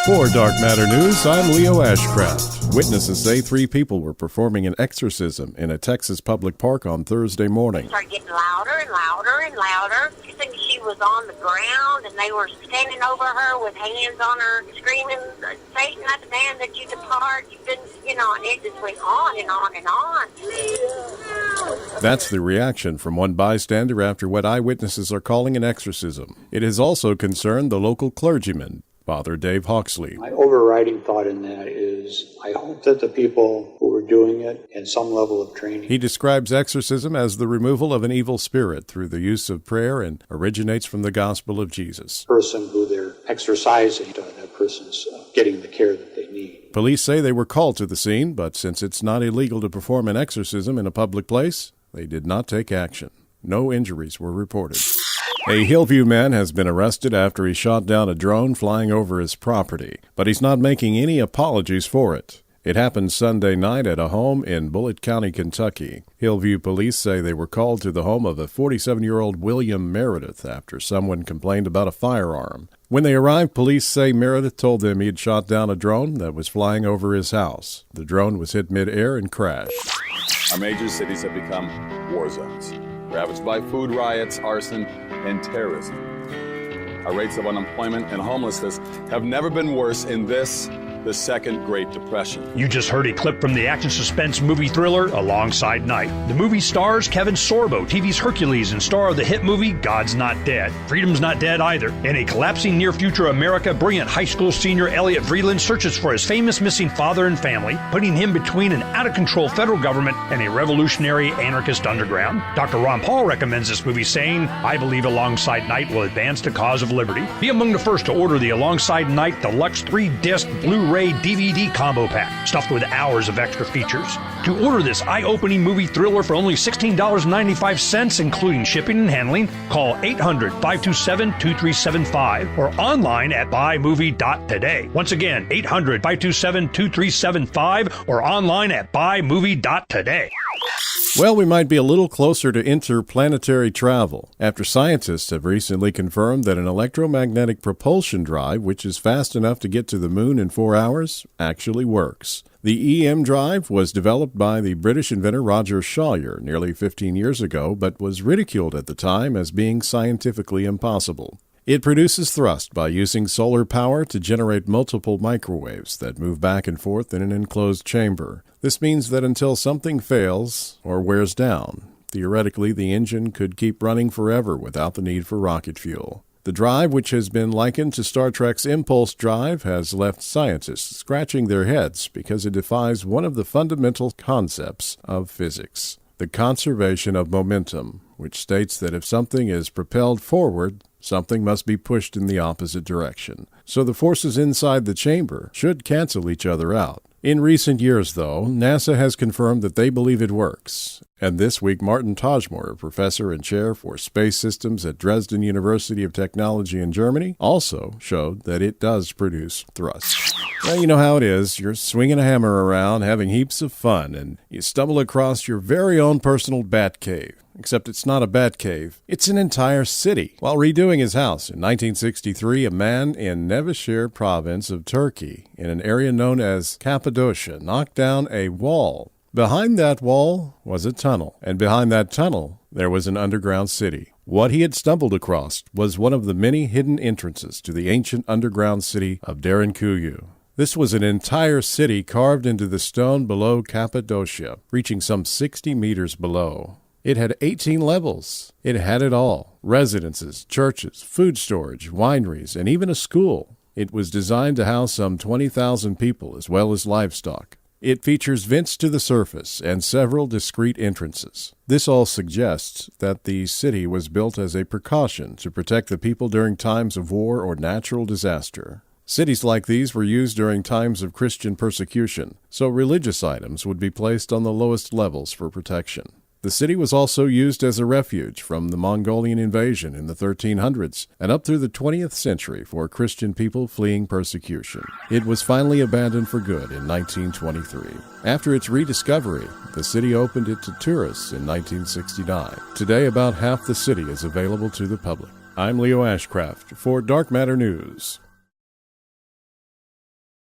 For Dark Matter News, I'm Leo Ashcraft. Witnesses say 3 people were performing an exorcism in a Texas public park on Thursday morning. It started getting louder and louder and louder. I think she was on the ground, and they were standing over her with hands on her, screaming, "Satan, I demand that you depart. You've been," and it just went on and on and on. That's the reaction from one bystander after what eyewitnesses are calling an exorcism. It has also concerned the local clergyman, Father Dave Hawksley. My overriding thought in that is I hope that the people who were doing it had some level of training. He describes exorcism as the removal of an evil spirit through the use of prayer and originates from the gospel of Jesus. The person who they're exorcising, that person's getting the care that they need. Police say they were called to the scene, but since it's not illegal to perform an exorcism in a public place, they did not take action. No injuries were reported. A Hillview man has been arrested after he shot down a drone flying over his property, but he's not making any apologies for it. It happened Sunday night at a home in Bullitt County, Kentucky. Hillview police say they were called to the home of a 47-year-old William Meredith after someone complained about a firearm. When they arrived, police say Meredith told them he had shot down a drone that was flying over his house. The drone was hit mid-air and crashed. Our major cities have become war zones, ravaged by food riots, arson, and terrorism. Our rates of unemployment and homelessness have never been worse in the Second Great Depression. You just heard a clip from the action suspense movie thriller Alongside Night. The movie stars Kevin Sorbo, TV's Hercules, and star of the hit movie God's Not Dead. Freedom's not dead either. In a collapsing near-future America, brilliant high school senior Elliot Vreeland searches for his famous missing father and family, putting him between an out-of-control federal government and a revolutionary anarchist underground. Dr. Ron Paul recommends this movie, saying, "I believe Alongside Night will advance the cause of liberty." Be among the first to order the Alongside Night Deluxe 3-disc Blu-ray DVD combo pack, stuffed with hours of extra features. To order this eye-opening movie thriller for only $16.95, including shipping and handling, call 800-527-2375 or online at buymovie.today. Once again, 800-527-2375 or online at buymovie.today. Well, we might be a little closer to interplanetary travel after scientists have recently confirmed that an electromagnetic propulsion drive, which is fast enough to get to the moon in 4 hours, actually works. The EM drive was developed by the British inventor Roger Shawyer nearly 15 years ago, but was ridiculed at the time as being scientifically impossible. It produces thrust by using solar power to generate multiple microwaves that move back and forth in an enclosed chamber. This means that until something fails or wears down, theoretically the engine could keep running forever without the need for rocket fuel. The drive, which has been likened to Star Trek's impulse drive, has left scientists scratching their heads because it defies one of the fundamental concepts of physics, the conservation of momentum, which states that if something is propelled forward, something must be pushed in the opposite direction. So the forces inside the chamber should cancel each other out. In recent years, though, NASA has confirmed that they believe it works. And this week, Martin Tajmor, professor and chair for space systems at Dresden University of Technology in Germany, also showed that it does produce thrust. Well, you know how it is. You're swinging a hammer around, having heaps of fun, and you stumble across your very own personal bat cave. Except it's not a bat cave. It's an entire city. While redoing his house in 1963, a man in Nevşehir province of Turkey, in an area known as Cappadocia, knocked down a wall. Behind that wall was a tunnel, and behind that tunnel there was an underground city. What he had stumbled across was one of the many hidden entrances to the ancient underground city of Derinkuyu. This was an entire city carved into the stone below Cappadocia, reaching some 60 meters below. It had 18 levels. It had it all: residences, churches, food storage, wineries, and even a school. It was designed to house some 20,000 people as well as livestock. It features vents to the surface and several discrete entrances. This all suggests that the city was built as a precaution to protect the people during times of war or natural disaster. Cities like these were used during times of Christian persecution, so religious items would be placed on the lowest levels for protection. The city was also used as a refuge from the Mongolian invasion in the 1300s and up through the 20th century for Christian people fleeing persecution. It was finally abandoned for good in 1923. After its rediscovery, the city opened it to tourists in 1969. Today, about half the city is available to the public. I'm Leo Ashcraft for Dark Matter News.